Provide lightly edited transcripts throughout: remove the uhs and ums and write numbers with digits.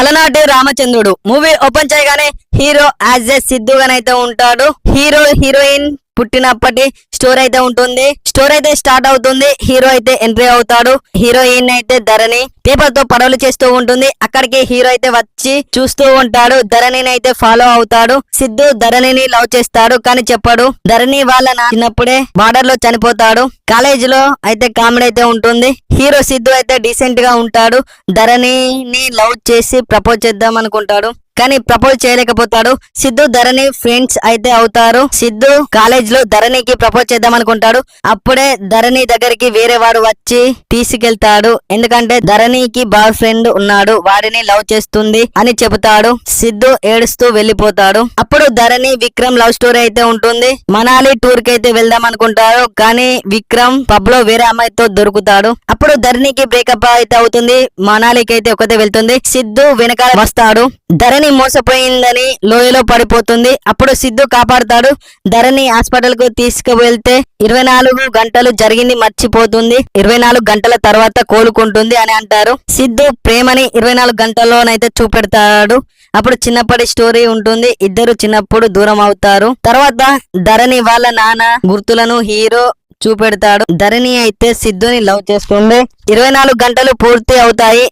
అలనాటి రామచంద్రుడు movie open చేయగానే హీరో యాజ్ ఏ సిద్ధుగానైతే ఉంటాడు. హీరో హీరోయిన్ పుట్టినప్పటి స్టోరీ అయితే ఉంటుంది. స్టోరీ అయితే స్టార్ట్ అవుతుంది. హీరో అయితే ఎంట్రీ అవుతాడు. హీరోయిన్ అయితే ధరణి పేపర్ తో పడవలు చేస్తూ ఉంటుంది. అక్కడికి హీరో అయితే వచ్చి చూస్తూ ఉంటాడు. ధరణిని అయితే ఫాలో అవుతాడు. సిద్ధు ధరణిని లవ్ చేస్తాడు కానీ చెప్పడు. ధరణి వాళ్ళ చిన్నప్పుడే బార్డర్ లో చనిపోతాడు. కాలేజ్ లో అయితే కామెడీ అయితే ఉంటుంది. హీరో సిద్ధు అయితే డీసెంట్ గా ఉంటాడు. ధరణిని లవ్ చేసి ప్రపోజ్ చేద్దాం అనుకుంటాడు కానీ ప్రపోజ్ చేయలేకపోతాడు. సిద్ధు ధరణి ఫ్రెండ్స్ అయితే అవుతారు. సిద్ధు కాలేజ్ లో ధరణికి ప్రపోజ్ చేద్దాం అనుకుంటాడు. అప్పుడే ధరణి దగ్గరికి వేరే వాడు వచ్చి తీసుకెళ్తాడు. ఎందుకంటే ధరణికి బాయ్ ఫ్రెండ్ ఉన్నాడు, వాడిని లవ్ చేస్తుంది అని చెబుతాడు. సిద్ధు ఏడుస్తూ వెళ్లిపోతాడు. అప్పుడు ధరణి విక్రమ్ లవ్ స్టోరీ అయితే ఉంటుంది. మనాలి టూర్ కి అయితే వెళ్దాం అనుకుంటారు కానీ విక్రమ్ పబ్ లో వేరే అమ్మాయితో దొరుకుతాడు. అప్పుడు ధరణికి బ్రేకప్ అయితే అవుతుంది. మనాలికి అయితే ఒకతే వెళ్తుంది. సిద్ధు వెనకాల వస్తాడు. ధరణి మోసపోయిందని లోయలో పడిపోతుంది. అప్పుడు సిద్ధు కాపాడుతాడు. ధరణి హాస్పిటల్ కు తీసుకువెళ్తే 24 గంటలు జరిగింది మర్చిపోతుంది. 24 గంటల తర్వాత కోలుకుంటుంది అని అంటారు. సిద్ధు ప్రేమని 24 గంటల్లోనైతే చూపెడతాడు. అప్పుడు చిన్నప్పటి స్టోరీ ఉంటుంది. ఇద్దరు చిన్నప్పుడు దూరం అవుతారు. తర్వాత ధరణి వాళ్ళ నాన్న గుర్తులను హీరో చూపెడతాడు. ధరణి అయితే సిద్ధుని లవ్ చేస్తుంది. 24 గంటలు పూర్తి అవుతాయి.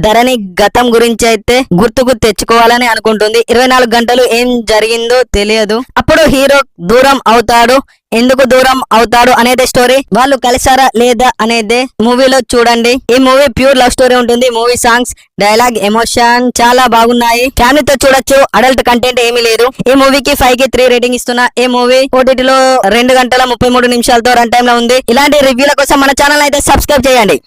ధరణి గతం గురించి అయితే గుర్తుకు తెచ్చుకోవాలని అనుకుంటుంది. 24 గంటలు ఏం జరిగిందో తెలియదు. అప్పుడు హీరో దూరం అవుతాడు. ఎందుకు దూరం అవుతాడు అనేది స్టోరీ. వాళ్ళు కలిసారా లేదా అనేది మూవీలో చూడండి. ఈ మూవీ ప్యూర్ లవ్ స్టోరీ ఉంటుంది. మూవీ సాంగ్స్, డైలాగ్, ఎమోషన్ చాలా బాగున్నాయి. ఫ్యామిలీతో చూడొచ్చు. అడల్ట్ కంటెంట్ ఏమీ లేదు. ఈ మూవీకి 5 కి 3 రేటింగ్ ఇస్తున్నా. ఈ మూవీ ఓటీటీలో 2 గంటల 33 నిమిషాలతో రన్ టైమ్ లో ఉంది. ఇలాంటి రివ్యూల కోసం మన ఛానల్ అయితే సబ్స్క్రైబ్ చేయండి.